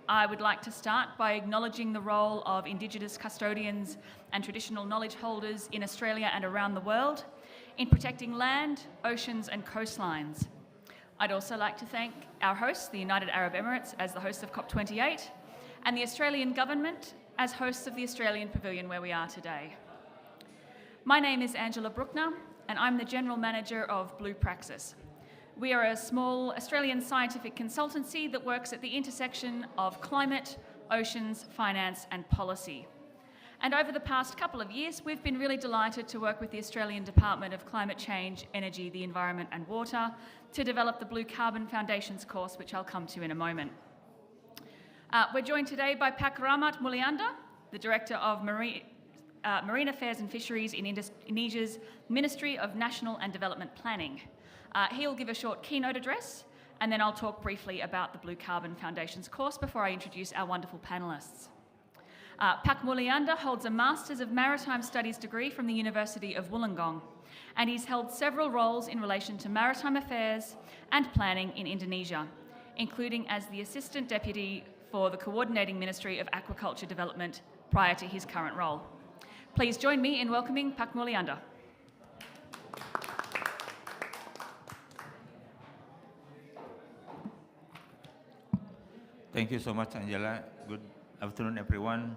I would like to start by acknowledging the role of Indigenous custodians and traditional knowledge holders in Australia and around the world in protecting land, oceans and coastlines. I'd also like to thank our hosts, the United Arab Emirates, as the host of COP28, and the Australian Government as hosts of the Australian Pavilion where we are today. My name is Angela Bruckner, and I'm the General Manager of Blue Praxis. We are a small Australian scientific consultancy that works at the intersection of climate, oceans, finance and policy. And over the past couple of years, we've been really delighted to work with the Australian Department of Climate Change, Energy, the Environment and Water to develop the Blue Carbon Foundations course, which I'll come to in a moment. We're joined today by Pak Rahmat Mulyanda, the Director of Marine Affairs and Fisheries in Indonesia's Ministry of National and Development Planning. He'll give a short keynote address, and then I'll talk briefly about the Blue Carbon Foundations course before I introduce our wonderful panellists. Pak Mulyanda holds a Masters of Maritime Studies degree from the University of Wollongong, and he's held several roles in relation to maritime affairs and planning in Indonesia, including as the Assistant Deputy for the Coordinating Ministry of Aquaculture Development prior to his current role. Please join me in welcoming Pak Mulyanda. Thank you so much, Angela. Good afternoon, everyone.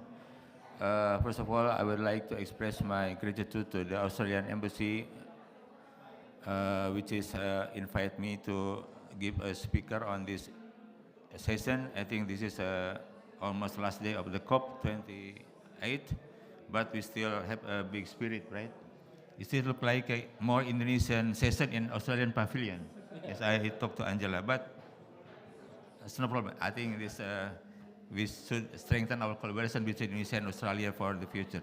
First of all, I would like to express my gratitude to the Australian Embassy, which is invite me to give a speaker on this session. I think this is almost last day of the COP28, but we still have a big spirit, right? It still look like a more Indonesian session in Australian Pavilion. Yes, I talked to Angela, but it's no problem. I think this we should strengthen our collaboration between Indonesia and Australia for the future.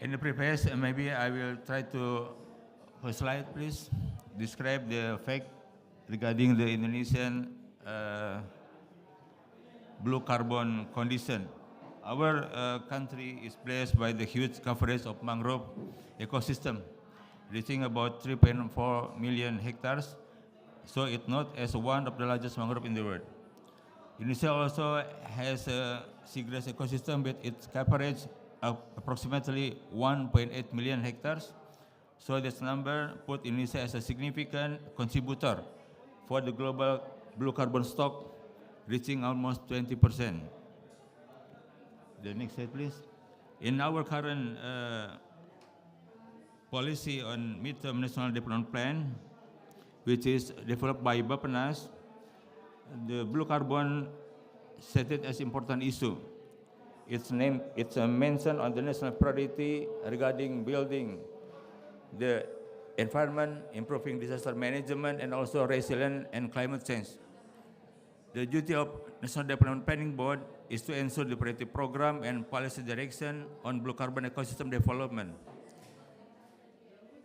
In the preface, maybe I will try to, first slide please, describe the fact regarding the Indonesian blue carbon condition. Our country is blessed by the huge coverage of mangrove ecosystem, reaching about 3.4 million hectares. So it's not as one of the largest mangrove in the world. Indonesia also has a seagrass ecosystem with its coverage of approximately 1.8 million hectares. So this number put Indonesia as a significant contributor for the global blue carbon stock, reaching almost 20%. The next slide, please. In our current policy on Midterm National Development Plan, which is developed by Bappenas, the blue carbon set it as important issue. It's mentioned on the national priority regarding building the environment, improving disaster management, and also resilient and climate change. The duty of National Development Planning Board is to ensure the priority program and policy direction on blue carbon ecosystem development.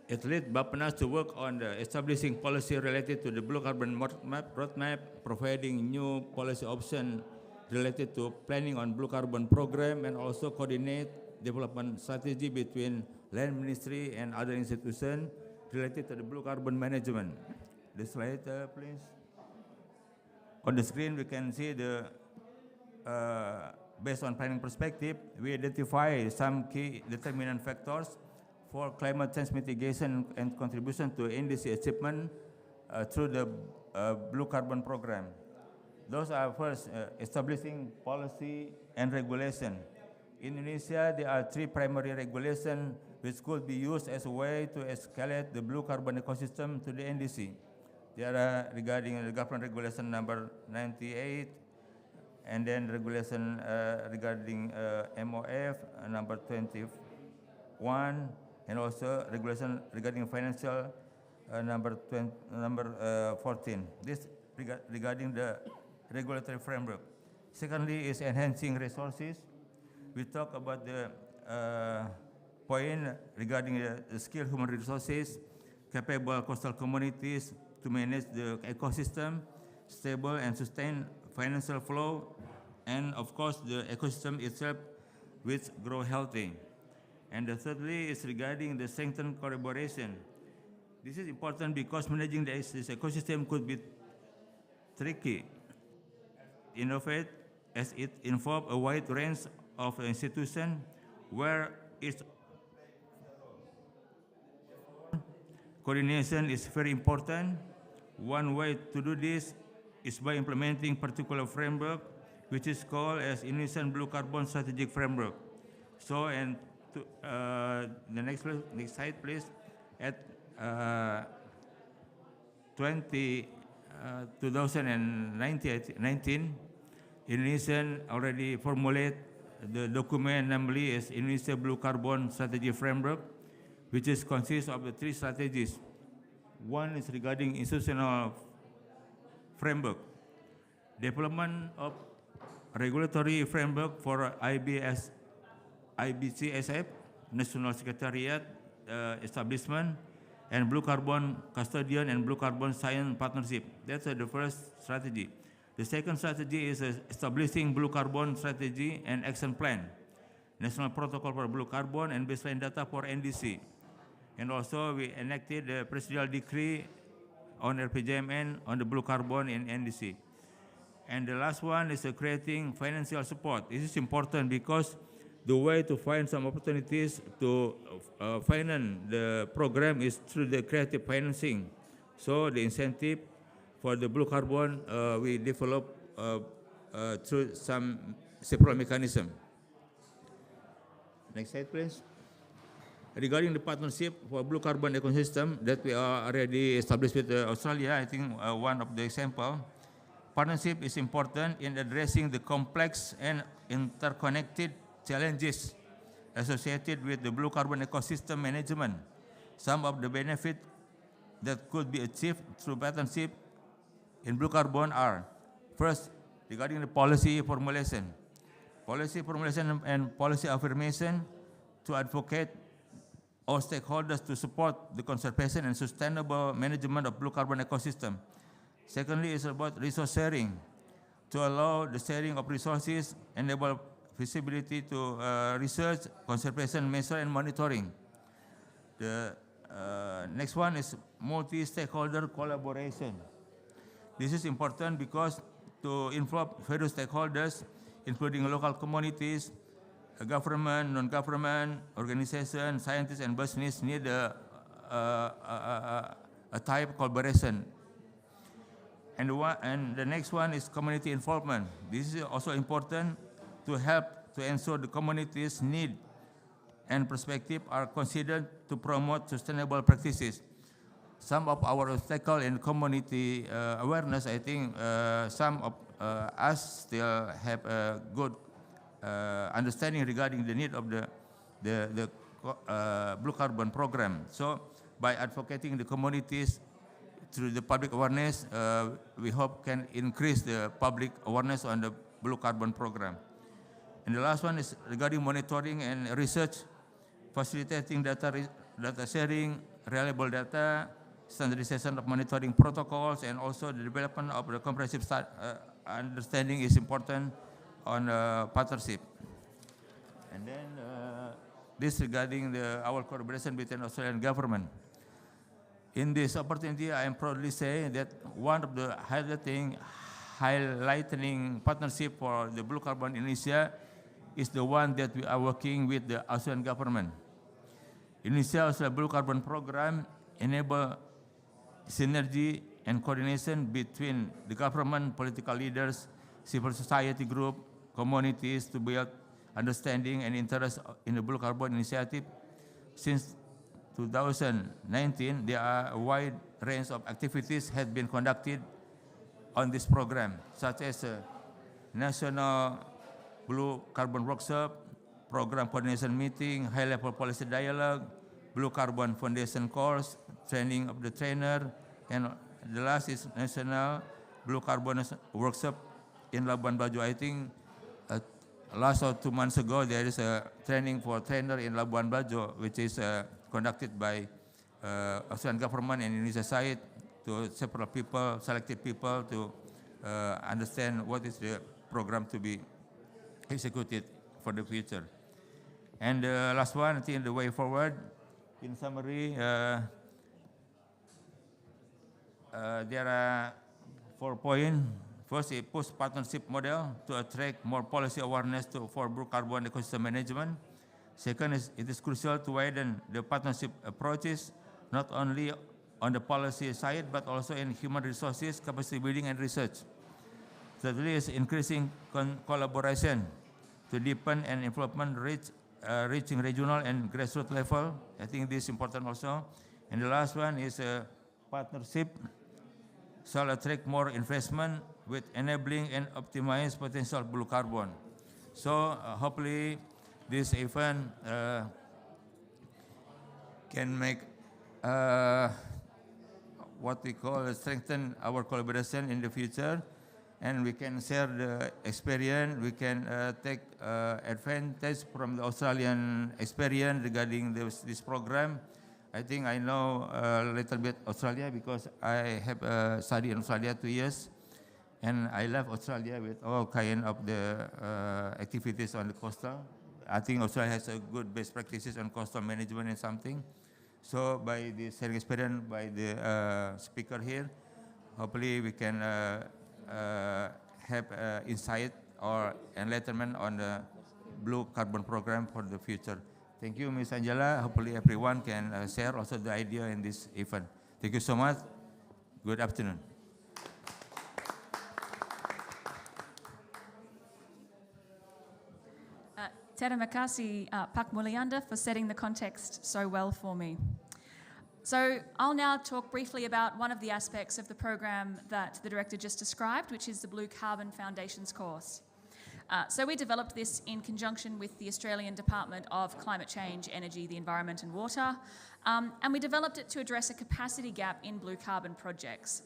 It led Bappenas to work on establishing policy related to the blue carbon roadmap, providing new policy options related to planning on blue carbon program, and also coordinate development strategy between land ministry and other institutions related to the blue carbon management. The slide, please. On the screen, we can see the, based on planning perspective, we identify some key determinant factors for climate change mitigation and contribution to NDC achievement through the blue carbon program. Those are first, establishing policy and regulation. In Indonesia, there are 3 primary regulations which could be used as a way to escalate the blue carbon ecosystem to the NDC. They are regarding the government regulation number 98, and then regulation regarding MOF number 21, and also regulation regarding financial number 14. This regarding the regulatory framework. Secondly is enhancing resources. We talk about the point regarding the skilled human resources, capable coastal communities to manage the ecosystem, stable and sustained financial flow, and of course the ecosystem itself which grow healthy. And the thirdly is regarding the strengthened collaboration. This is important because managing this ecosystem could be tricky. innovate as it involves a wide range of institutions where its coordination is very important. One way to do this is by implementing particular framework, which is called as Indonesian Blue Carbon Strategic Framework. So, and the next slide, please. At 2019, Indonesian already formulate the document, namely as Indonesia Blue Carbon Strategy Framework, which is consists of the three strategies. One is regarding institutional framework, development of regulatory framework for IBCSF, National Secretariat establishment, and Blue Carbon Custodian and Blue Carbon Science Partnership. That's the first strategy. The second strategy is establishing Blue Carbon Strategy and Action Plan, National Protocol for Blue Carbon and Baseline Data for NDC. And also we enacted the Presidential Decree on RPJMN on the Blue Carbon in NDC. And the last one is creating financial support. This is important because the way to find some opportunities to finance the program is through the creative financing. So the incentive for the blue carbon we develop through some several mechanism. Next slide, please. Regarding the partnership for blue carbon ecosystem that we are already established with Australia, I think one of the example, partnership is important in addressing the complex and interconnected challenges associated with the blue carbon ecosystem management. Some of the benefits that could be achieved through partnership in blue carbon are, first, regarding the policy formulation and policy affirmation to advocate all stakeholders to support the conservation and sustainable management of blue carbon ecosystem. Secondly, is about resource sharing to allow the sharing of resources, enable feasibility to research, conservation measure, and monitoring. The next one is multi-stakeholder collaboration. This is important because to involve various stakeholders, including local communities, government, non-government, organization, scientists, and business need a type collaboration. And the next one is community involvement. This is also important to help to ensure the community's need and perspective are considered to promote sustainable practices. Some of our obstacles in community awareness, I think some of us still have a good understanding regarding the need of the blue carbon program. So by advocating the communities through the public awareness, we hope can increase the public awareness on the blue carbon program. And the last one is regarding monitoring and research, facilitating data sharing, reliable data, standardization of monitoring protocols, and also the development of the comprehensive understanding is important on partnership. And then this regarding our collaboration between Australian government. In this opportunity, I am proudly say that one of the highlighting partnership for the blue carbon in Indonesia is the one that we are working with the Australian government. Indonesia-Australia Blue Carbon Program enable synergy and coordination between the government, political leaders, civil society group, communities to build understanding and interest in the blue carbon initiative. Since 2019, there are a wide range of activities have been conducted on this program, such as National Blue Carbon Workshop, Program Coordination Meeting, High-Level Policy Dialogue, Blue Carbon Foundation Course, Training of the Trainer, and the last is National Blue Carbon Workshop in Labuan Bajo. I think last or 2 months ago, there is a training for trainer in Labuan Bajo, which is conducted by Australian government and Indonesia side to several people, selected people to understand what is the program to be executed for the future. And the last one, I think the way forward, in summary, there are 4 points. First, a post-partnership model to attract more policy awareness for blue carbon ecosystem management. Second, it is crucial to widen the partnership approaches, not only on the policy side, but also in human resources, capacity building, and research. Thirdly, is increasing collaboration to deepen and implement reaching regional and grassroots level. I think this is important also. And the last one is a partnership shall attract more investment with enabling and optimize potential blue carbon. So hopefully this event can make what we call strengthen our collaboration in the future, and we can share the experience. We can take advantage from the Australian experience regarding this program. I think I know a little bit Australia because I have studied in Australia 2 years, and I love Australia with all kind of the activities on the coastal. I think Australia has a good best practices on coastal management and something. So by the sharing experience by the speaker here, hopefully we can have insight or enlightenment on the blue carbon program for the future. Thank you, Ms. Angela. Hopefully everyone can share also the idea in this event. Thank you so much. Good afternoon. Terima kasih, Pak Mulyanda, for setting the context so well for me. So I'll now talk briefly about one of the aspects of the program that the Director just described, which is the Blue Carbon Foundations course. So we developed this in conjunction with the Australian Department of Climate Change, Energy, the Environment and Water, and we developed it to address a capacity gap in blue carbon projects.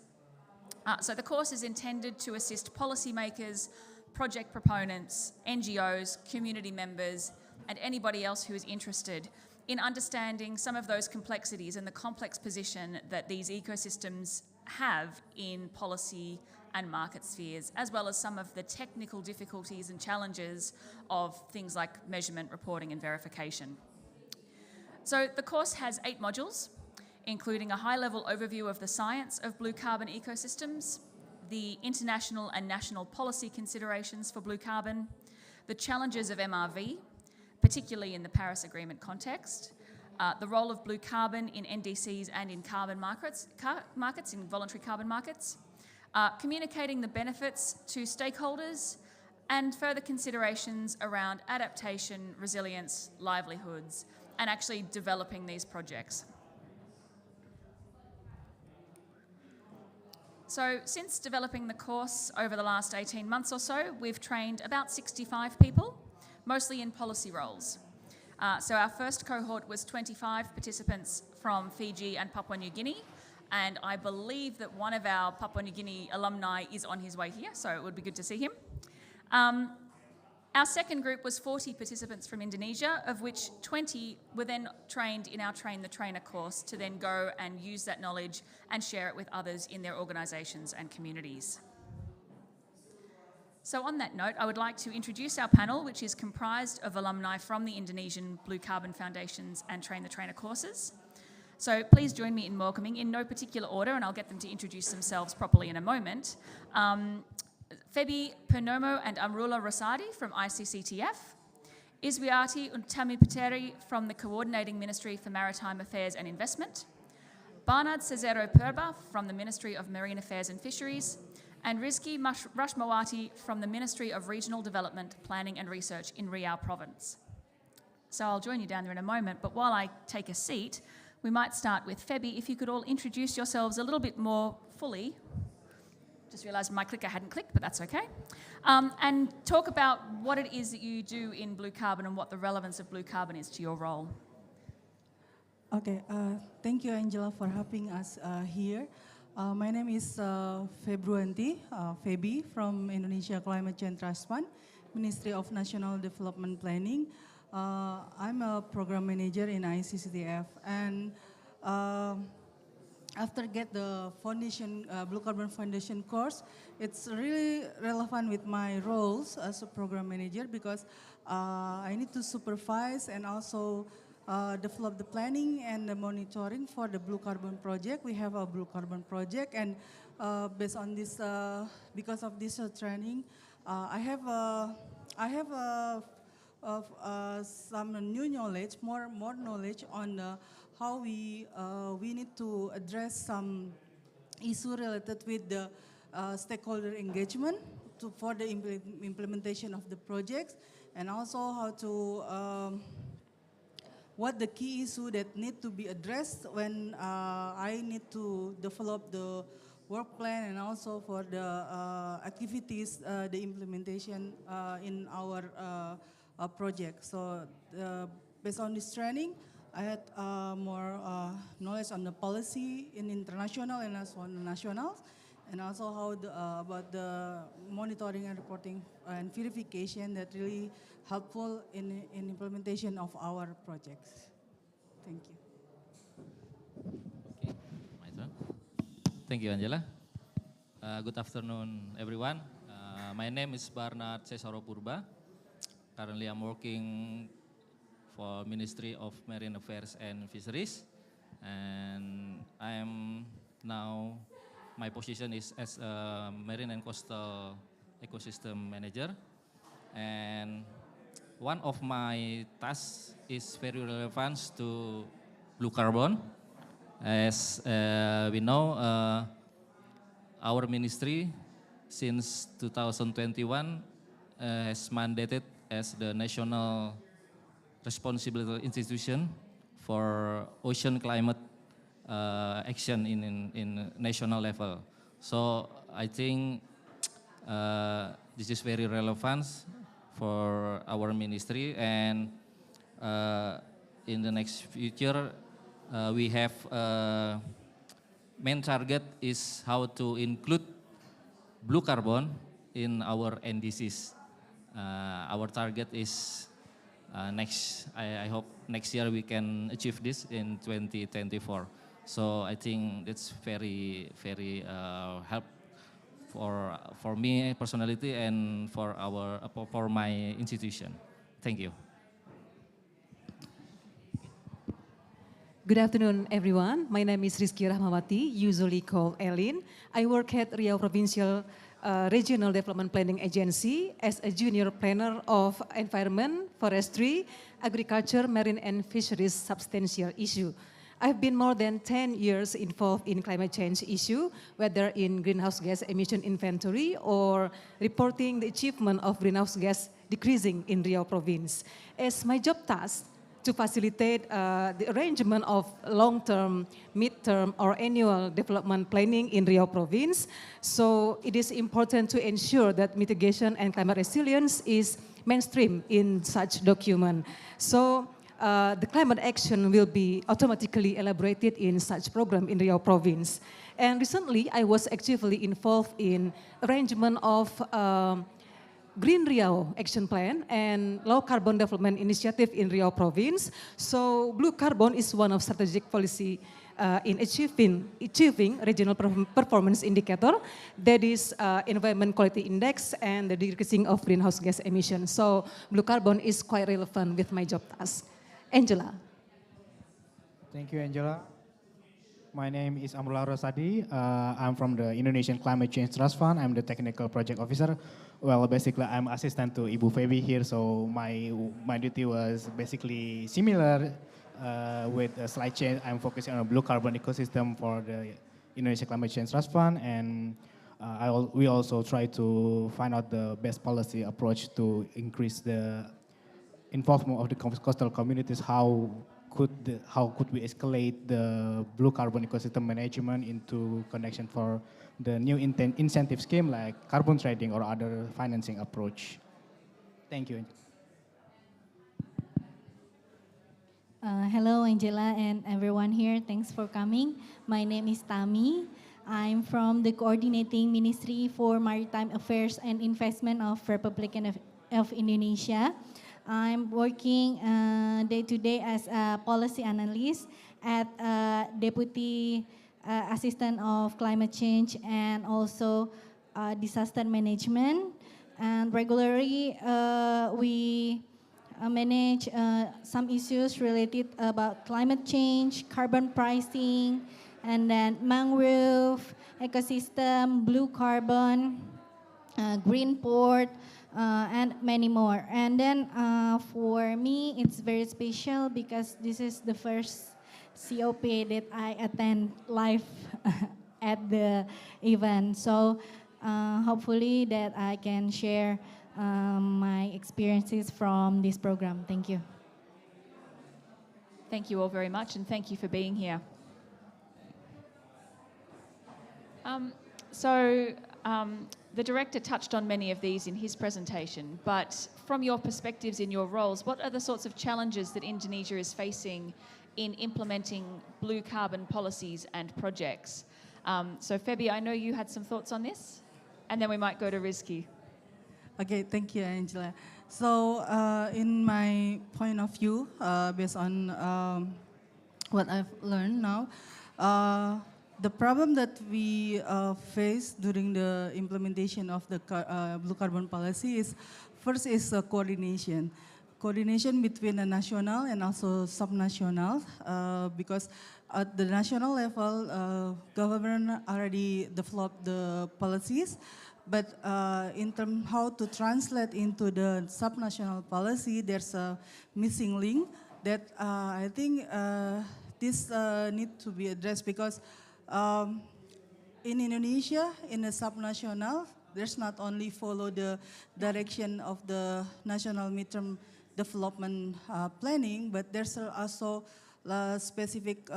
So the course is intended to assist policymakers, project proponents, NGOs, community members, and anybody else who is interested in understanding some of those complexities and the complex position that these ecosystems have in policy and market spheres, as well as some of the technical difficulties and challenges of things like measurement, reporting, and verification. So the course has 8 modules, including a high-level overview of the science of blue carbon ecosystems, the international and national policy considerations for blue carbon, the challenges of MRV, particularly in the Paris Agreement context, the role of blue carbon in NDCs and in carbon markets, in voluntary carbon markets, communicating the benefits to stakeholders, and further considerations around adaptation, resilience, livelihoods, and actually developing these projects. So since developing the course over the last 18 months or so, we've trained about 65 people, mostly in policy roles. So our first cohort was 25 participants from Fiji and Papua New Guinea, and I believe that one of our Papua New Guinea alumni is on his way here, so it would be good to see him. Our second group was 40 participants from Indonesia, of which 20 were then trained in our Train-the-Trainer course to then go and use that knowledge and share it with others in their organisations and communities. So on that note, I would like to introduce our panel, which is comprised of alumni from the Indonesian Blue Carbon Foundations and Train-the-Trainer courses. So please join me in welcoming, in no particular order, and I'll get them to introduce themselves properly in a moment, Febi Purnomo and Amrullah Rosadi from ICCTF, Iswiati Untami Pateri from the Coordinating Ministry for Maritime Affairs and Investment, Barnard Cesaro Purba from the Ministry of Marine Affairs and Fisheries, and Rizki Rashmawati from the Ministry of Regional Development, Planning and Research in Riau Province. So I'll join you down there in a moment, but while I take a seat, we might start with Febi. If you could all introduce yourselves a little bit more fully. Just realised my clicker hadn't clicked, but that's okay. And talk about what it is that you do in blue carbon and what the relevance of blue carbon is to your role. Okay, thank you, Angela, for having us here. My name is Februanti, Febi from Indonesia Climate Change Trust Fund, Ministry of National Development Planning. I'm a program manager in ICCTF, and after get the foundation, Blue Carbon Foundation course, it's really relevant with my roles as a program manager because I need to supervise and also develop the planning and the monitoring for the Blue Carbon project. We have a Blue Carbon project, and based on this, because of this training, I have some new knowledge, more knowledge on how we need to address some issue related with the stakeholder engagement for the implementation of the projects, and also how to what the key issue that need to be addressed when I need to develop the work plan, and also for the activities, the implementation in our project. So based on this training, I had more knowledge on the policy in international and also on the national, and also how about the monitoring and reporting and verification that really helpful in implementation of our projects. Thank you. Okay, my turn. Thank you, Angela. Good afternoon, everyone. My name is Barnard Cesaro Purba. Currently, I'm working for Ministry of Marine Affairs and Fisheries, and I am now, my position is as a Marine and Coastal Ecosystem Manager, and one of my tasks is very relevant to blue carbon. As we know, our ministry since 2021 has mandated as the national responsibility institution for ocean climate action in national level. So I think this is very relevant for our ministry, and in the next future we have main target is how to include blue carbon in our NDCs. Our target is I hope next year we can achieve this in 2024. So I think that's very help for me personality and for my institution. Thank you. Good afternoon, everyone. My name is Rizky Rahmawati, usually called Elin. I work at Riau Provincial Regional Development Planning Agency as a junior planner of environment, forestry, agriculture, marine and fisheries substantial issue. I've been more than 10 years involved in climate change issue, whether in greenhouse gas emission inventory or reporting the achievement of greenhouse gas decreasing in Riau Province. As my job task, to facilitate the arrangement of long-term, mid-term, or annual development planning in Riau Province. So it is important to ensure that mitigation and climate resilience is mainstream in such document. So the climate action will be automatically elaborated in such program in Riau Province. And recently, I was actively involved in arrangement of Green Riau Action Plan and Low Carbon Development Initiative in Riau Province. So blue carbon is one of strategic policy in achieving regional performance indicator, that is environment quality index and the decreasing of greenhouse gas emissions. So blue carbon is quite relevant with my job task. Angela. Thank you, Angela. My name is Amrullah Rosadi. I'm from the Indonesian Climate Change Trust Fund. I'm the technical project officer. Well, basically, I'm assistant to Ibu Febi here, so my duty was basically similar with a slight change. I'm focusing on a blue carbon ecosystem for the Indonesian Climate Change Trust Fund, and we also try to find out the best policy approach to increase the involvement of the coastal communities. How could we escalate the blue carbon ecosystem management into connection for the new incentive scheme like carbon trading or other financing approach? Thank you. Hello, Angela and everyone here. Thanks for coming. My name is Tami. I'm from the Coordinating Ministry for Maritime Affairs and Investment of Republic of Indonesia. I'm working day-to-day as a policy analyst at Deputy Assistant of Climate Change and also disaster management. And regularly we manage some issues related about climate change, carbon pricing, and then mangrove ecosystem, blue carbon, green port, and many more. And then for me, it's very special because this is the first COP that I attend live at the event. So hopefully that I can share my experiences from this program. Thank you. Thank you all very much, and thank you for being here. The director touched on many of these in his presentation, but from your perspectives in your roles, what are the sorts of challenges that Indonesia is facing in implementing blue carbon policies and projects? So Febi, I know you had some thoughts on this, and then we might go to Rizky. Okay, thank you, Angela. So in my point of view, based on what I've learned now, the problem that we face during the implementation of the blue carbon policy is, first is coordination. Coordination between the national and also subnational, because at the national level, government already developed the policies, but in terms how to translate into the subnational policy, there's a missing link that I think this need to be addressed, because in Indonesia, in the subnational, there's not only follow the direction of the national midterm development planning, but there's also a specific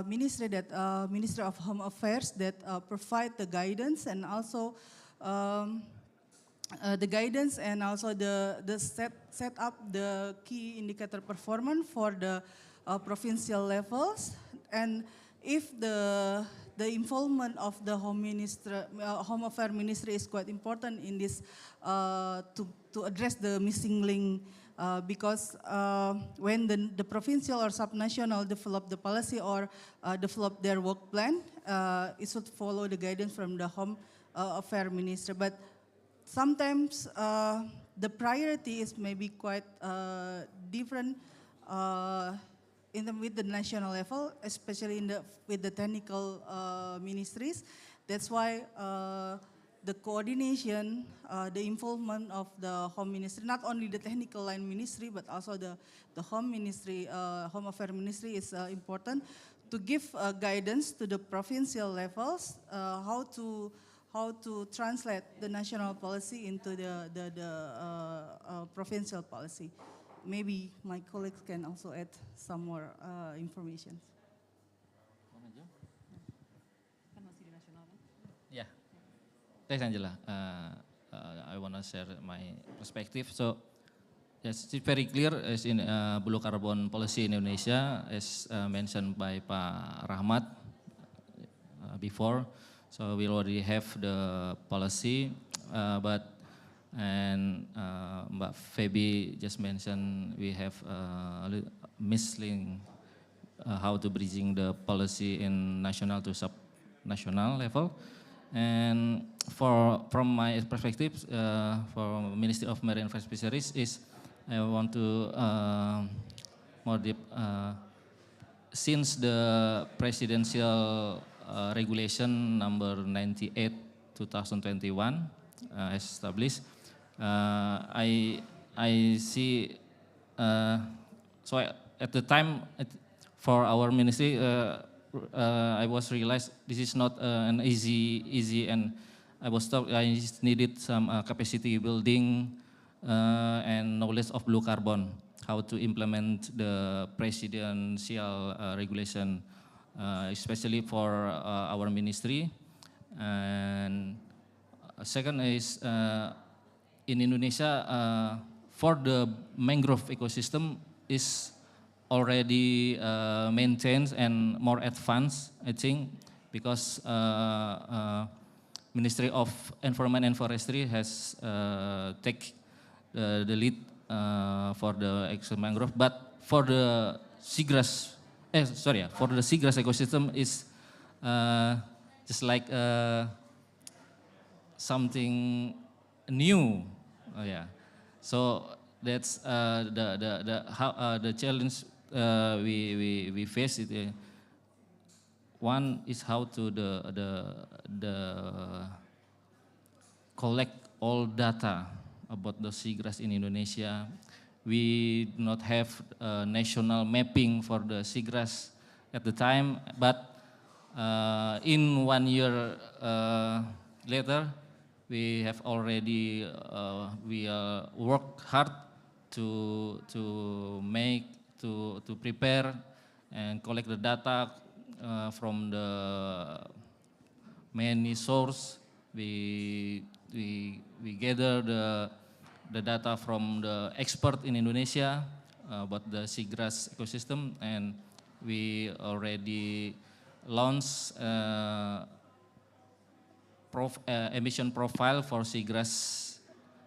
ministry that Ministry of Home Affairs that provide the guidance and also the guidance and also the set up the key indicator performance for the provincial levels. And if the involvement of the Home Affairs Ministry is quite important in this to address the missing link, because when the provincial or subnational develop the policy or develop their work plan, it should follow the guidance from the Home Affairs Ministry. But sometimes the priority is maybe quite different with the national level, especially with the technical ministries. That's why the coordination, the involvement of the Home Ministry, not only the technical line ministry, but also the Home Ministry, Home Affairs Ministry is important to give guidance to the provincial levels, how to translate the national policy into the provincial policy. Maybe my colleagues can also add some more information. Yeah, thanks, Angela. I want to share my perspective. So, yes, it's very clear as in blue carbon policy in Indonesia, as mentioned by Pak Rahmat before. So we already have the policy, and Mbak Febi just mentioned we have mislinked how to bridging the policy in national to sub-national level. And from my perspective, for Ministry of Marine Affairs Fisheries is I want to more deep, since the presidential regulation number 98 2021 established, I see, so at the time for our ministry, I was realized this is not an easy, and I was told I needed some capacity building and knowledge of blue carbon, how to implement the presidential regulation, especially for our ministry. And second is in Indonesia, for the mangrove ecosystem is already maintained and more advanced, I think, because Ministry of Environment and Forestry has take the lead for the mangrove, but for the seagrass, for the seagrass ecosystem is just like something new. Oh, yeah. So that's the challenge we face. one is how to collect all data about the seagrass in Indonesia. We do not have a national mapping for the seagrass at the time, but in 1 year later, we have already worked hard to prepare and collect the data from the many sources. We gather the data from the expert in Indonesia about the seagrass ecosystem, and we already launched emission profile for seagrass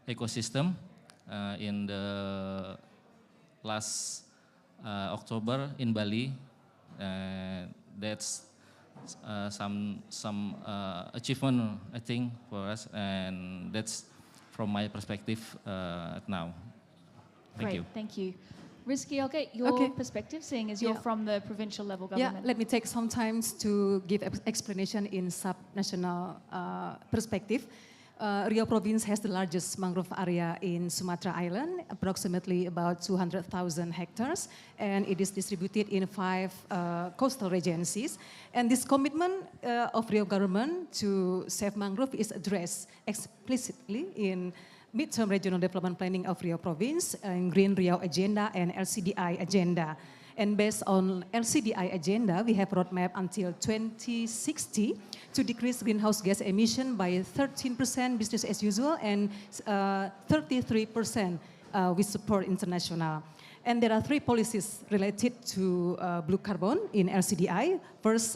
ecosystem in the last October in Bali. That's some achievement, I think, for us, and that's from my perspective now. Thank Great, you. thank you. Rizky, I'll get your perspective, seeing as you're from the provincial level government. Yeah, let me take some time to give explanation in sub-national perspective. Riau Province has the largest mangrove area in Sumatra Island, approximately about 200,000 hectares, and it is distributed in 5 coastal regencies. And this commitment of Riau government to save mangrove is addressed explicitly in Midterm Regional Development Planning of Riau Province, in Green Riau Agenda and LCDI Agenda. And based on LCDI agenda, we have roadmap until 2060 to decrease greenhouse gas emission by 13% business as usual and 33% with support international. And there are 3 policies related to blue carbon in LCDI. First,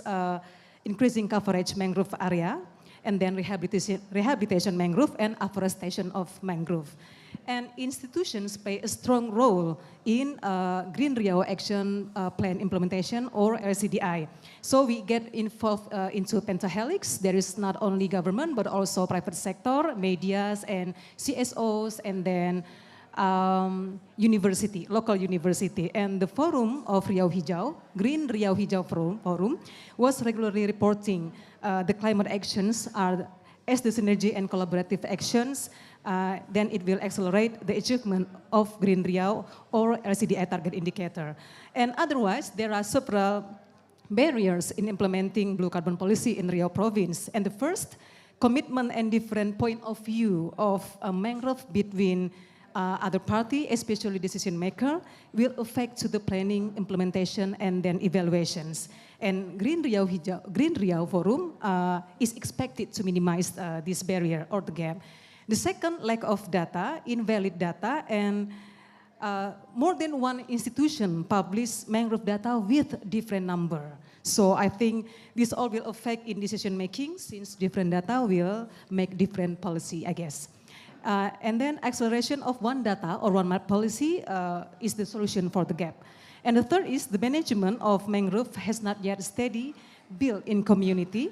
increasing coverage mangrove area, and then rehabilitation mangrove and afforestation of mangrove. And institutions play a strong role in Green Riau Action Plan implementation, or LCDI. So we get involved into pentahelix. There is not only government, but also private sector, medias, and CSOs, and then university, local university. And the forum of Riau Hijau, Green Riau Hijau Forum, was regularly reporting the climate actions as the synergy and collaborative actions. Then it will accelerate the achievement of Green Riau or LCDI target indicator. And otherwise, there are several barriers in implementing blue carbon policy in Riau Province. And the first, commitment and different point of view of mangrove between other party, especially decision maker, will affect to the planning, implementation, and then evaluations. And Green Riau Forum is expected to minimize this barrier or the gap. The second, lack of data, invalid data, and more than one institution publish mangrove data with different number. So I think this all will affect in decision making, since different data will make different policy, I guess. And then acceleration of one data or one map policy is the solution for the gap. And the third is the management of mangrove has not yet steady built in community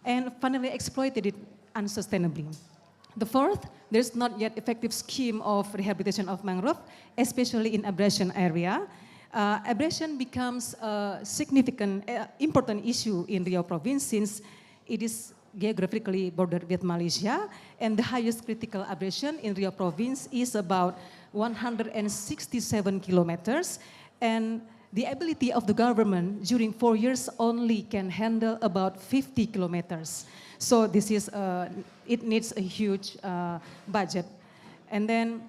and finally exploited it unsustainably. The fourth, there's not yet effective scheme of rehabilitation of mangrove, especially in abrasion area. Abrasion becomes a significant, important issue in Riau Province since it is geographically bordered with Malaysia, and the highest critical abrasion in Riau Province is about 167 kilometers, and the ability of the government during 4 years only can handle about 50 kilometers. So this is, it needs a huge budget. And then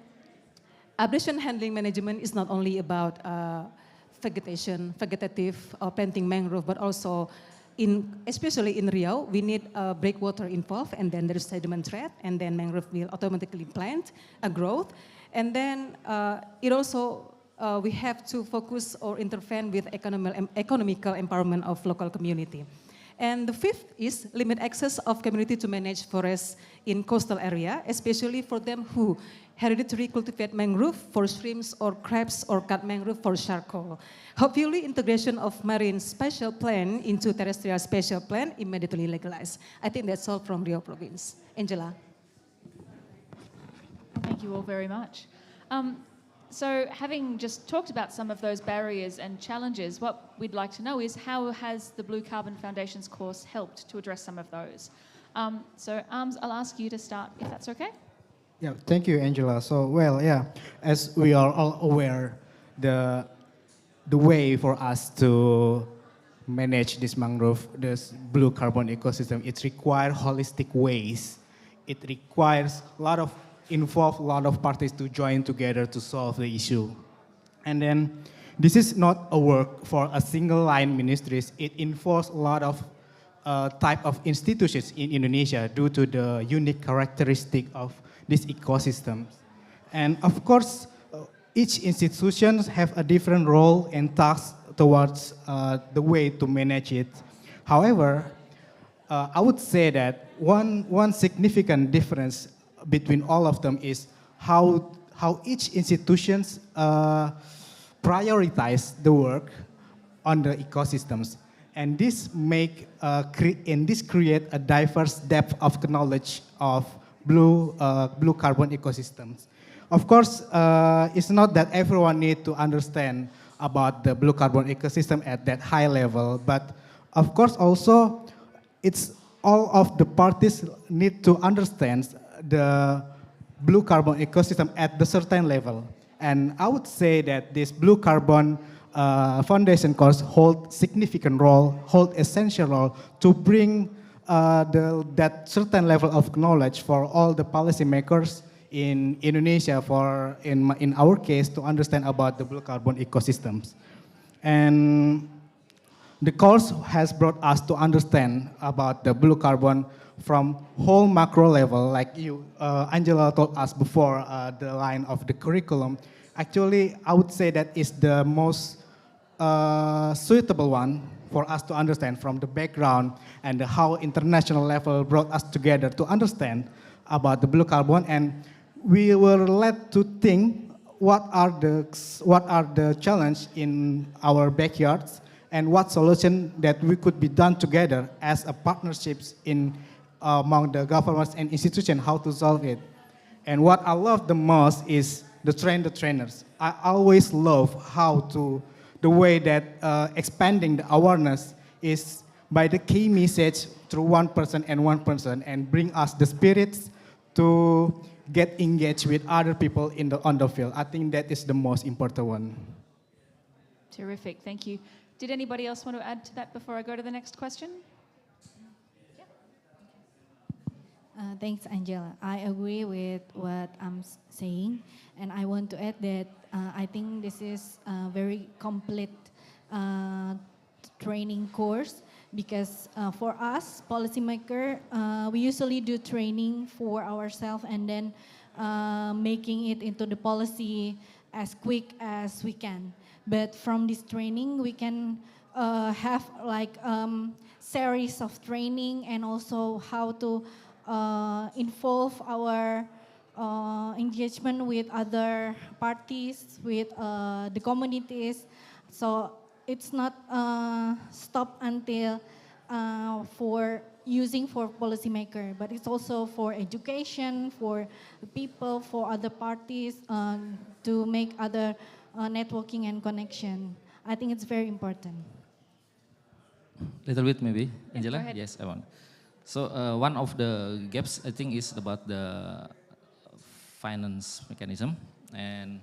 abrasion handling management is not only about vegetative or planting mangrove, but also especially in Riau, we need breakwater involved, and then there's sediment threat, and then mangrove will automatically plant a growth. And then it also, we have to focus or intervene with economical empowerment of local community. And the fifth is limit access of community to manage forests in coastal area, especially for them who hereditary cultivate mangrove for shrimps or crabs or cut mangrove for charcoal. Hopefully integration of marine special plan into terrestrial special plan immediately legalized. I think that's all from Riau Province. Angela. Thank you all very much. So having just talked about some of those barriers and challenges, what we'd like to know is how has the Blue Carbon Foundation's course helped to address some of those? So Arms, I'll ask you to start, if that's okay. Yeah, thank you, Angela. So, well, yeah, as we are all aware, the way for us to manage this mangrove, this blue carbon ecosystem, it requires holistic ways. It requires a lot of parties to join together to solve the issue. And then this is not a work for a single line ministries. It involves a lot of type of institutions in Indonesia due to the unique characteristic of this ecosystem. And of course, each institution have a different role and task towards the way to manage it. However, I would say that one significant difference between all of them is how each institutions prioritize the work on the ecosystems, and this create a diverse depth of knowledge of blue carbon ecosystems. Of course, it's not that everyone need to understand about the blue carbon ecosystem at that high level, but of course also it's all of the parties need to understand the blue carbon ecosystem at the certain level. And I would say that this blue carbon foundation course hold significant role, hold essential role to bring that certain level of knowledge for all the policymakers in Indonesia, in our case, to understand about the blue carbon ecosystems. And the course has brought us to understand about the blue carbon from whole macro level, like Angela told us before the line of the curriculum. Actually, I would say that is the most suitable one for us to understand from the background and how international level brought us together to understand about the blue carbon. And we were led to think what are the challenge in our backyards and what solution that we could be done together as a partnerships among the governments and institutions, how to solve it. And what I love the most is the trainers. I always love the way that expanding the awareness is by the key message through one person and bring us the spirits to get engaged with other people on the field. I think that is the most important one. Terrific, thank you. Did anybody else want to add to that before I go to the next question? Thanks, Angela. I agree with what I'm saying, and I want to add that I think this is a very complete training course because for us, policymaker, we usually do training for ourselves and then making it into the policy as quick as we can. But from this training, we can have like series of training and also how to involve our engagement with other parties, with the communities. So it's not stop until for using for policymaker, but it's also for education, for people, for other parties to make other networking and connection. I think it's very important. Little bit maybe, Yeah, Angela? go ahead. Yes, I want. So one of the gaps I think is about the finance mechanism, and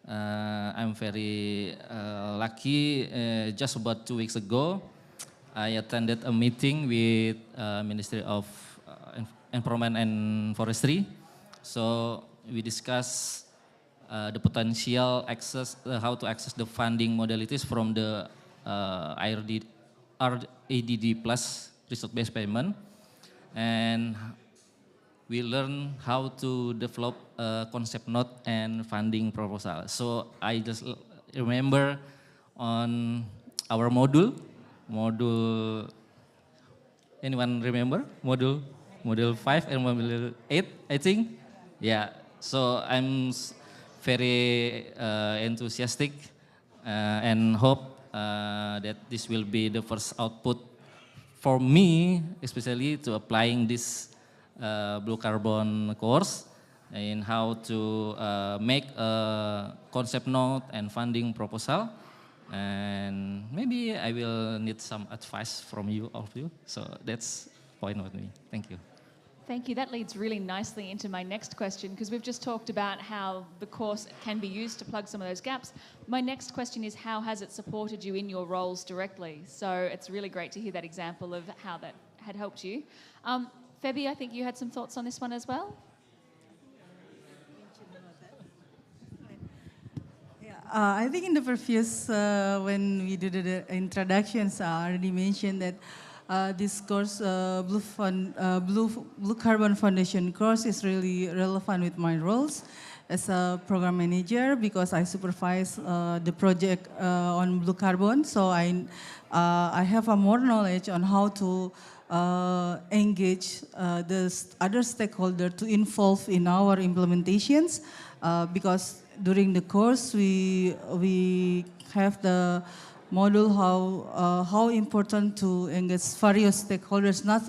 I'm very lucky. Just about 2 weeks ago, I attended a meeting with Ministry of Environment and Forestry. So we discussed the potential access, how to access the funding modalities from the RADD plus result-based payment, and we learn how to develop a concept note and funding proposal. So I just remember on our module, anyone remember? Module 5 and module 8, I think. Yeah, so I'm very enthusiastic and hope that this will be the first output for me, especially to applying this blue carbon course. in how to make a concept note and funding proposal. And maybe I will need some advice from you, all of you. So that's point with me. Thank you. Thank you. That leads really nicely into my next question, because we've just talked about how the course can be used to plug some of those gaps. My next question is, how has it supported you in your roles directly? So it's really great to hear that example of how that had helped you. Feby, I think you had some thoughts on this one as well? I think in the previous, when we did the introductions, I already mentioned that this course, Blue Carbon Foundation course, is really relevant with my roles as a program manager, because I supervise the project on blue carbon. So I have a more knowledge on how to engage the other stakeholders to involve in our implementations, because during the course we have the module how important to engage various stakeholders, not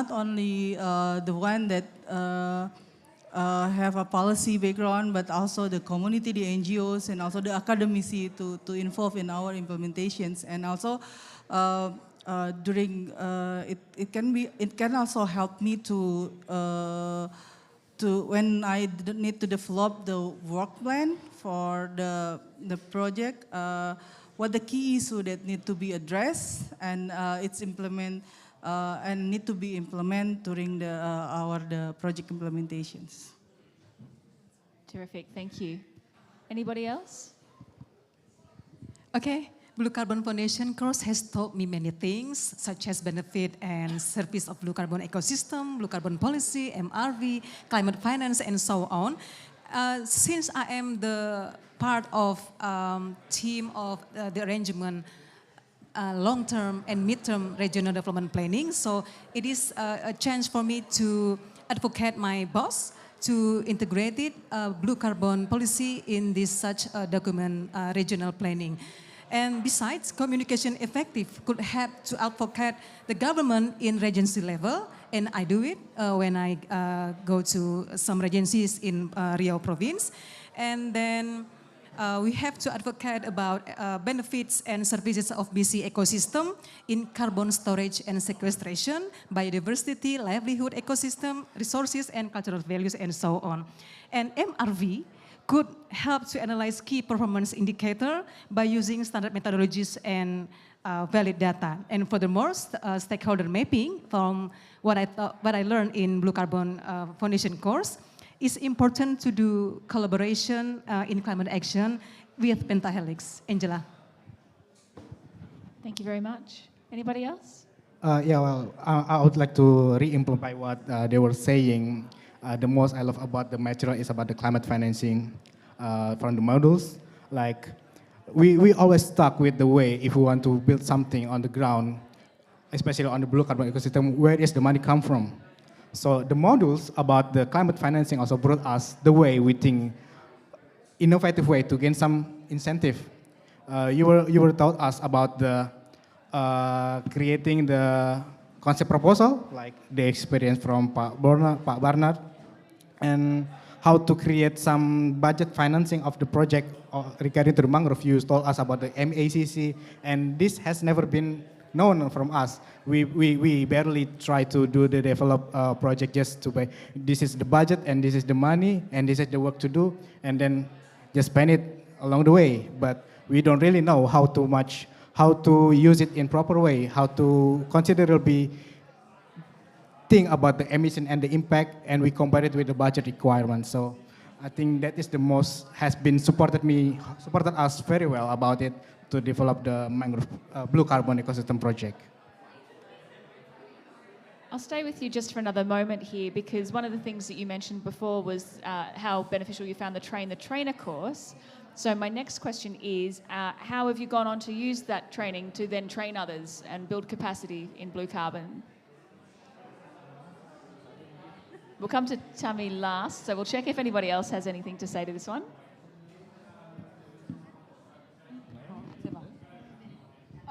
only the one that have a policy background, but also the community, the NGOs, and also the academics to involve in our implementations. And also during it can also help me to when I need to develop the work plan for the project, what the key issue that need to be addressed, and it's implement and need to be implemented during the project implementations. Terrific, thank you. Anybody else? Okay. Blue Carbon Foundation course has taught me many things, such as benefit and service of blue carbon ecosystem, blue carbon policy, MRV, climate finance, and so on. Since I am the part of team of the arrangement long-term and mid-term regional development planning, so it is a chance for me to advocate my boss to integrate it, blue carbon policy in this such document regional planning. And besides, communication effective could help to advocate the government in regency level, and I do it when I go to some regencies in Riau province. And then we have to advocate about benefits and services of BC ecosystem in carbon storage and sequestration, biodiversity, livelihood ecosystem, resources and cultural values, and so on. And MRV could help to analyze key performance indicator by using standard methodologies and valid data. And furthermore, stakeholder mapping, from what I learned in Blue Carbon Foundation course, is important to do collaboration in climate action with Pentahelix. Angela. Thank you very much. Anybody else? Yeah, well, I would like to re-amplify what they were saying. The most I love about the material is about the climate financing from the modules. Like, we always stuck with the way, if we want to build something on the ground, especially on the blue carbon ecosystem, where does the money come from? So the modules about the climate financing also brought us the way we think, innovative way to gain some incentive. You were taught us about the creating the concept proposal, like the experience from Pak Barnard, and how to create some budget financing of the project regarding to the mangrove. You told us about the MACC, and this has never been known from us. We barely try to do the develop project just to pay. This is the budget, and this is the money, and this is the work to do, and then just spend it along the way. But we don't really know how to use it in proper way, how to considerably think about the emission and the impact, and we compare it with the budget requirements. So I think that is the most, has been supported us very well about it to develop the mangrove blue carbon ecosystem project. I'll stay with you just for another moment here, because one of the things that you mentioned before was how beneficial you found the Train-the-Trainer course. So my next question is, how have you gone on to use that training to then train others and build capacity in blue carbon? We'll come to Tami last, so we'll check if anybody else has anything to say to this one.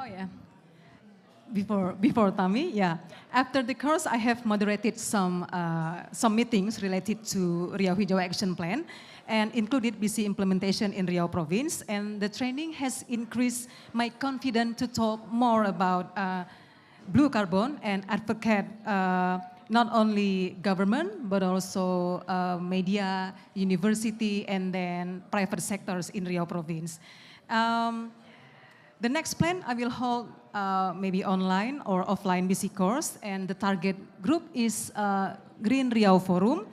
Oh yeah. before Tami, yeah. After the course, I have moderated some meetings related to Riau Hijau Action Plan, and included BC implementation in Riau Province. And the training has increased my confidence to talk more about blue carbon and advocate not only government, but also media, university, and then private sectors in Riau Province. The next plan I will hold maybe online or offline BC course, and the target group is Green Riau Forum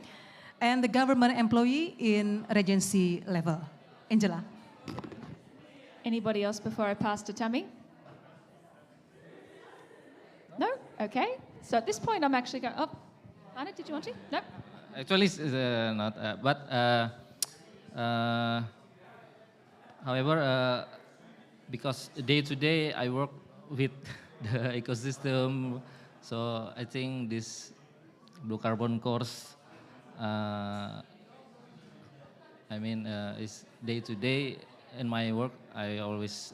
and the government employee in regency level. Angela. Anybody else before I pass to Tammy? No? Okay. So at this point, I'm actually going, oh, Anna, did you want to? No? Actually, it's not, but however, because day to day I work with the ecosystem, so I think this blue carbon course, I mean, is day to day in my work. I always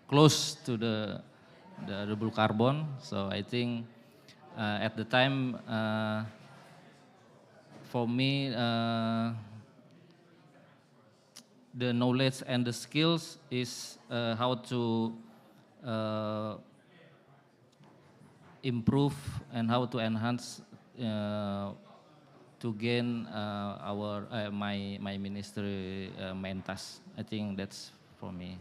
close to the blue carbon, so I think at the time for me the knowledge and the skills is how to improve and how to enhance to gain our my ministry main task. I think that's for me.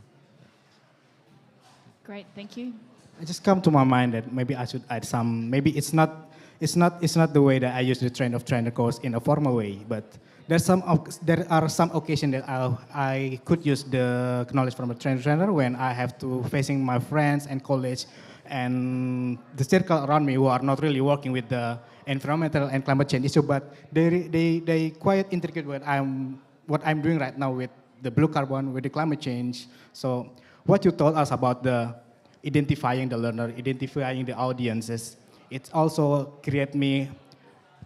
Great, thank you. I just come to my mind that maybe I should add some. Maybe it's not the way that I use the trainer course in a formal way, but there are some occasions that I could use the knowledge from a trainer when I have to facing my friends and colleagues and the circle around me who are not really working with the environmental and climate change issue, but they quite intricate what I'm doing right now with the blue carbon, with the climate change. So what you told us about the identifying the learner, identifying the audiences, it also create me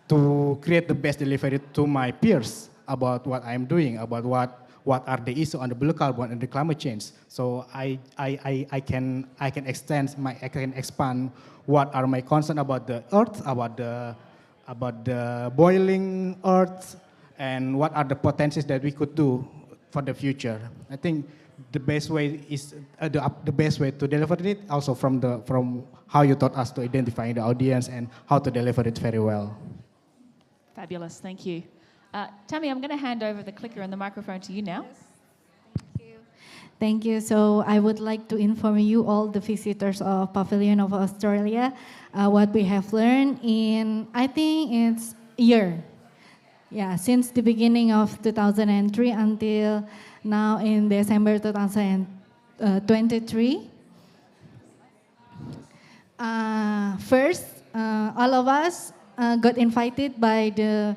to create the best delivery to my peers about what I'm doing, about what are the issues on the blue carbon and the climate change. So I can expand what are my concerns about the earth, about the boiling earth, and what are the potentials that we could do for the future. I think the best way is the best way to deliver it also from how you taught us to identify the audience and how to deliver it very well. Fabulous, thank you. Tammy, I'm going to hand over the clicker and the microphone to you now. Thank you. So I would like to inform you all the visitors of Pavilion of Australia what we have learned in, I think it's a year. Yeah, since the beginning of 2003 until now in December 2023. First, all of us got invited by the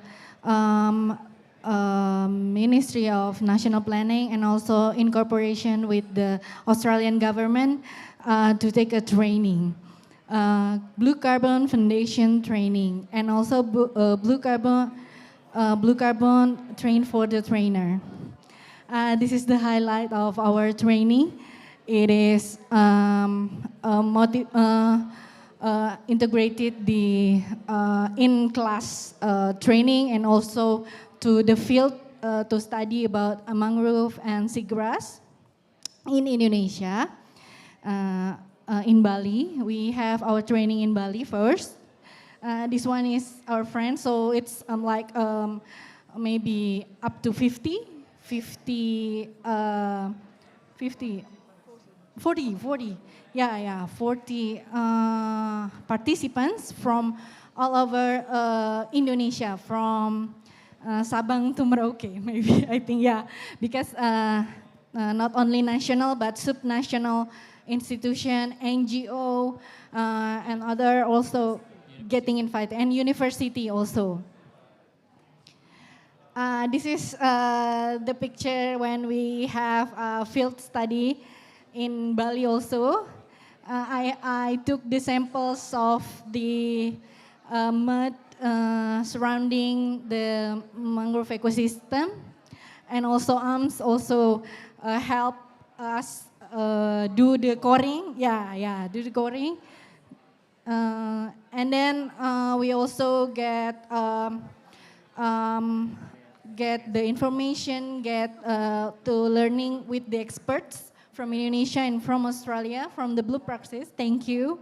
Ministry of National Planning and also in cooperation with the Australian government to take a training, Blue Carbon Foundation training, and also Blue Carbon Train for the Trainer. This is the highlight of our training. It is integrated the in-class training and also to the field to study about mangrove and seagrass in Indonesia. In Bali, we have our training in Bali first. This one is our friend, so it's maybe up to 40 participants from all over Indonesia, from Sabang to Merauke, maybe, I think, yeah. Because not only national, but subnational institution, NGO, and other also getting invited, and university also. This is the picture when we have a field study in Bali also. I took the samples of the mud surrounding the mangrove ecosystem, and also ARMS also help us do the coring. Yeah, do the coring. And then we also get the information, to learning with the experts from Indonesia and from Australia, from the Blue Praxis. Thank you.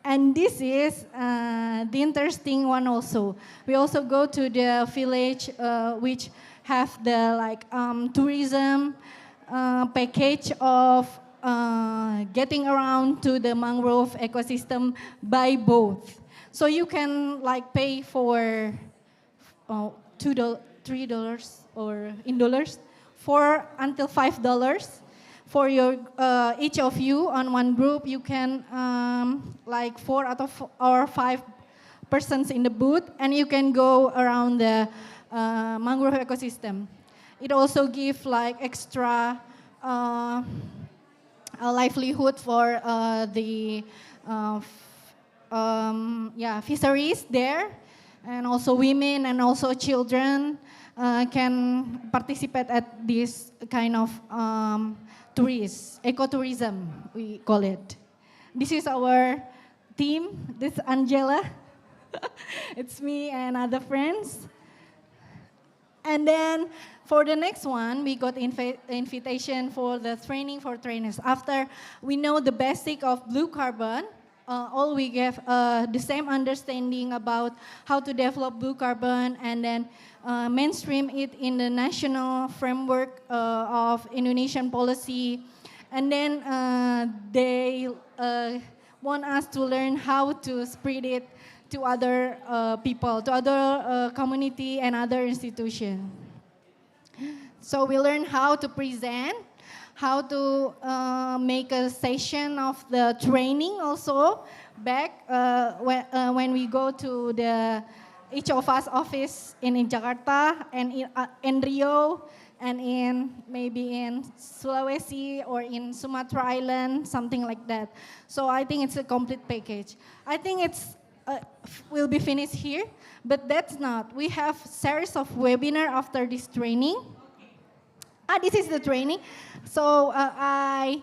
And this is the interesting one also. We also go to the village which have the tourism package of getting around to the mangrove ecosystem by boat. So you can pay for $2, $3, or in dollars, $4 until $5 for your each of you on one group. You can 4 out of or 5 persons in the boat, and you can go around the mangrove ecosystem. It also gives extra livelihood for the fisheries there, and also women and also children can participate at this kind of ecotourism, we call it. This is our team. This is Angela. It's me and other friends. And then for the next one, we got invitation for the training for trainers. After we know the basic of blue carbon, all we have the same understanding about how to develop blue carbon and then mainstream it in the national framework of Indonesian policy. And then they want us to learn how to spread it to other people, to other community and other institutions. So we learn how to present, how to make a session of the training also back when we go to each of us office in Jakarta and in Rio and maybe in Sulawesi or in Sumatra Island, something like that. So I think it's a complete package. I think it's will be finished here, but that's not. We have series of webinar after this training. This is the training. So I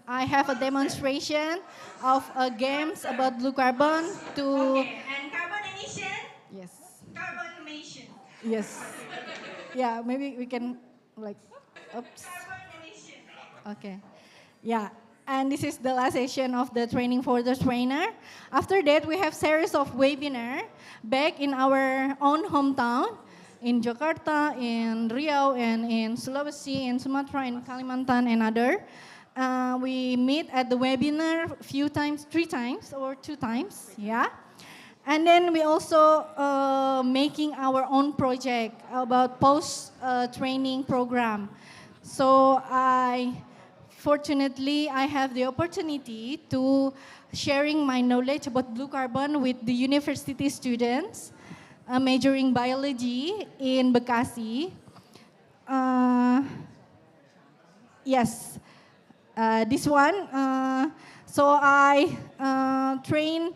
have a demonstration of games about blue carbon to. Okay, and carbon emission. Yes. Carbon emission. Yes. Yeah, maybe we can oops. Carbon emission. Okay. Yeah. And this is the last session of the training for the trainer. After that, we have series of webinar back in our own hometown, in Jakarta, in Riau, and in Sulawesi, in Sumatra, in Kalimantan, and other. We meet at the webinar a few times, 3 times or 2 times, yeah. And then we also making our own project about post-training program. So fortunately, I have the opportunity to sharing my knowledge about blue carbon with the university students majoring biology in Bekasi. Yes, this one. So I train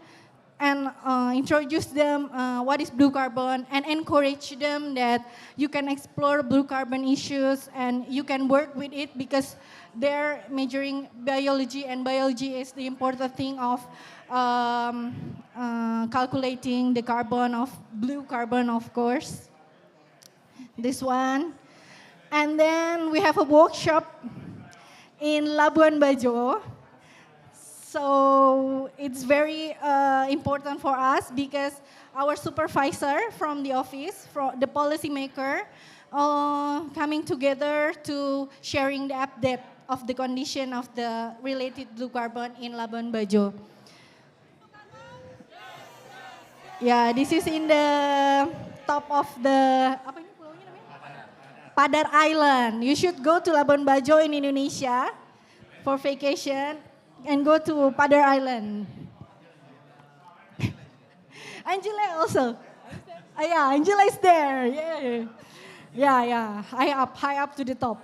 and introduce them what is blue carbon and encourage them that you can explore blue carbon issues and you can work with it because they're majoring biology and biology is the important thing of calculating the carbon of blue carbon, of course. This one. And then we have a workshop in Labuan Bajo. So it's very important for us because our supervisor from the office, from the policymaker, coming together to sharing the update of the condition of the related blue carbon in Labuan Bajo. Yeah, this is in the top of the Padar Island. You should go to Labuan Bajo in Indonesia for vacation and go to Padar Island. Angela also. Yeah, Angela is there. Yeah. High up to the top.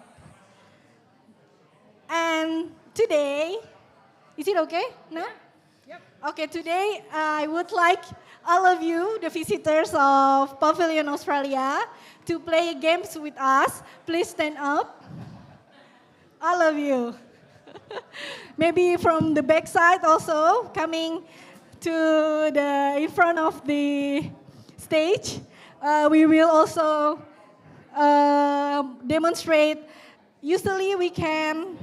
And today, is it okay? No? Yep. Okay, today I would like all of you, the visitors of Pavilion Australia, to play games with us. Please stand up. All of you. Maybe from the back side also, coming to the in front of the stage. We will also demonstrate. Usually we can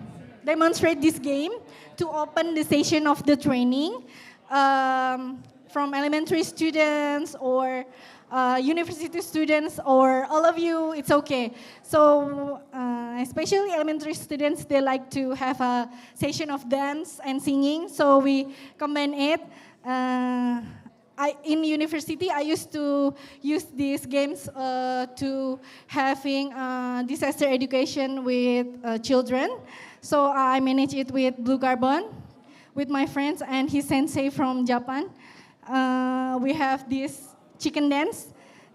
demonstrate this game to open the session of the training from elementary students or university students or all of you, it's okay. So especially elementary students, they like to have a session of dance and singing, so we combine it. In university, I used to use these games to having disaster education with children. So I manage it with Blue Carbon, with my friends and his sensei from Japan. We have this chicken dance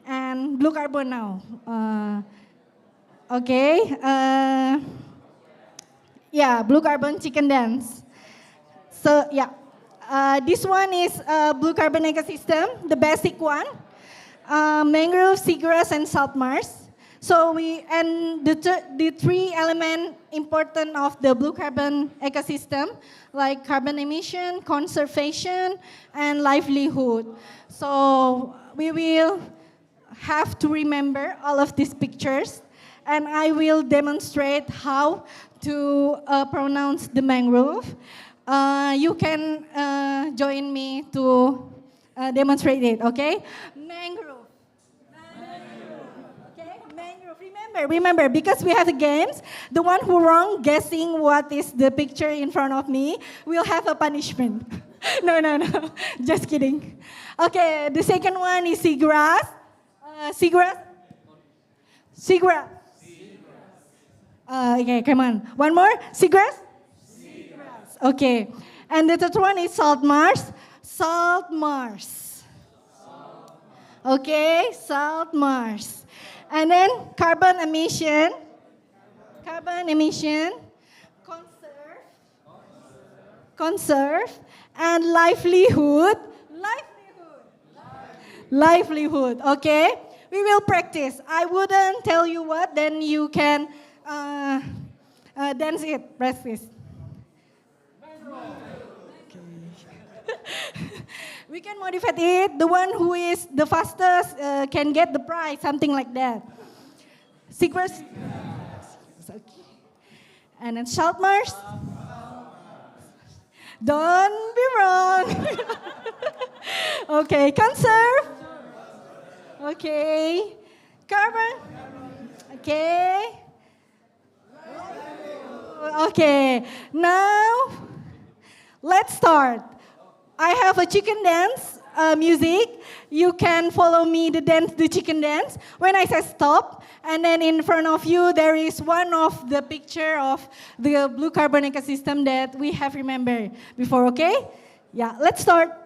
and Blue Carbon now. Okay. Yeah, Blue Carbon chicken dance. So yeah. This one is blue carbon ecosystem, the basic one. Mangrove, seagrass, and salt marsh. So the three element important of the blue carbon ecosystem, like carbon emission, conservation, and livelihood. So we will have to remember all of these pictures, and I will demonstrate how to pronounce the mangrove. You can join me to demonstrate it, okay? Mangrove. Okay, mangrove. Remember, because we have the games, the one who wrong guessing what is the picture in front of me will have a punishment. No, just kidding. Okay, the second one is seagrass. Seagrass. Okay, come on. One more. Seagrass. Okay, and the third one is salt marsh. Okay, salt marsh. And then carbon emission, conserve, and livelihood. Okay, we will practice. I wouldn't tell you what, then you can dance it, practice. We can modify it. The one who is the fastest can get the prize, something like that. Seagrass. Okay. And then salt marsh. Don't be wrong. Okay, conserve. Okay. Carbon. Okay. Okay. Now, let's start. I have a chicken dance music. You can follow me to dance the chicken dance. When I say stop, and then in front of you there is one of the picture of the blue carbon ecosystem that we have remembered before, okay? Yeah, let's start.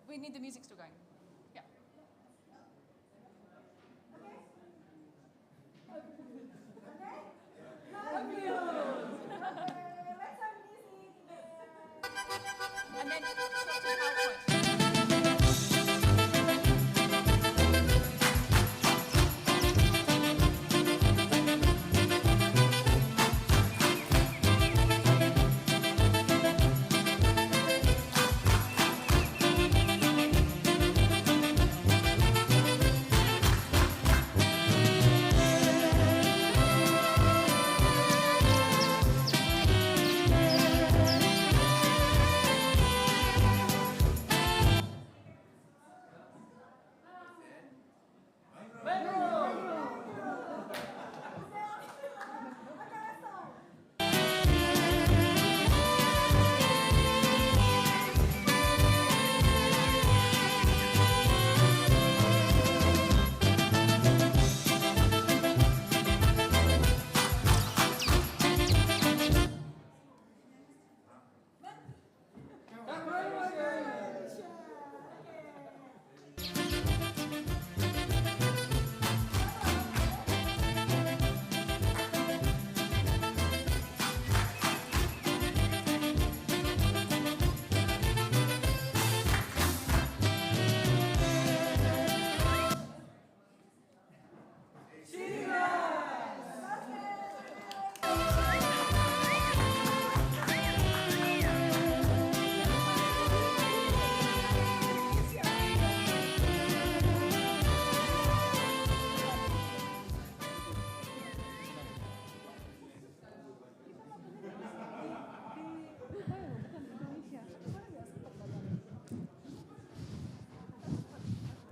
We need the music still going. Yeah. And then stop to PowerPoint.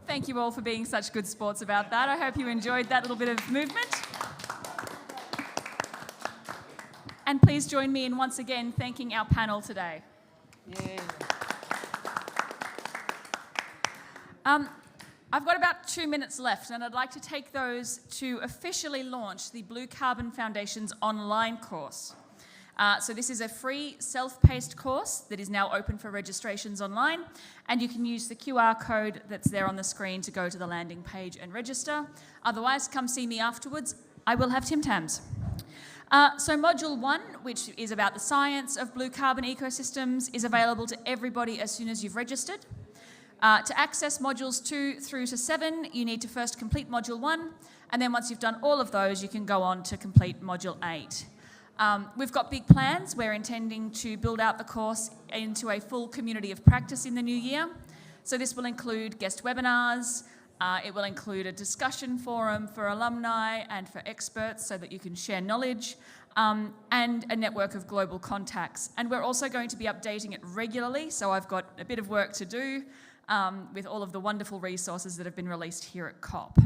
Thank you all for being such good sports about that. I hope you enjoyed that little bit of movement. And please join me in once again thanking our panel today. Yay. I've got about 2 minutes left, and I'd like to take those to officially launch the Blue Carbon Foundation's online course. So this is a free self-paced course that is now open for registrations online, and you can use the QR code that's there on the screen to go to the landing page and register. Otherwise, come see me afterwards. I will have Tim Tams. So Module 1, which is about the science of blue carbon ecosystems, is available to everybody as soon as you've registered. To access Modules 2 through to 7, you need to first complete Module 1, and then once you've done all of those, you can go on to complete Module 8. We've got big plans. We're intending to build out the course into a full community of practice in the new year. So this will include guest webinars, it will include a discussion forum for alumni and for experts so that you can share knowledge, and a network of global contacts. And we're also going to be updating it regularly, so I've got a bit of work to do with all of the wonderful resources that have been released here at COP.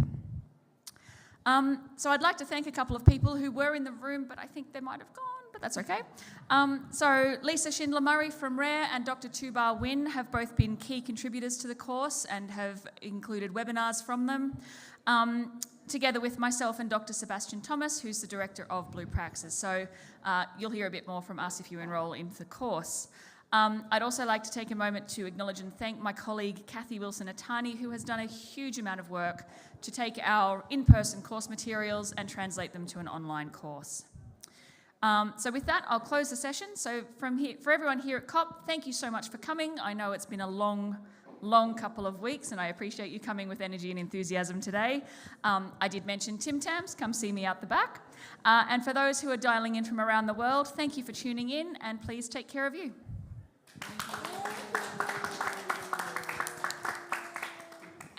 So I'd like to thank a couple of people who were in the room, but I think they might have gone, but that's okay. So Lisa Schindler-Murray from RARE and Dr. Tubar Win have both been key contributors to the course and have included webinars from them, together with myself and Dr. Sebastian Thomas, who's the Director of Blue Praxis. So you'll hear a bit more from us if you enrol into the course. I'd also like to take a moment to acknowledge and thank my colleague Kathy Wilson-Atani, who has done a huge amount of work to take our in-person course materials and translate them to an online course. So with that, I'll close the session. So for everyone here at COP, thank you so much for coming. I know it's been a long couple of weeks, and I appreciate you coming with energy and enthusiasm today. I did mention Tim Tams, come see me out the back. And for those who are dialing in from around the world, thank you for tuning in, and please take care of you.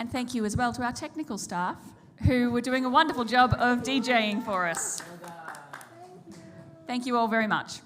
And thank you as well to our technical staff who were doing a wonderful job of DJing for us. Thank you all very much.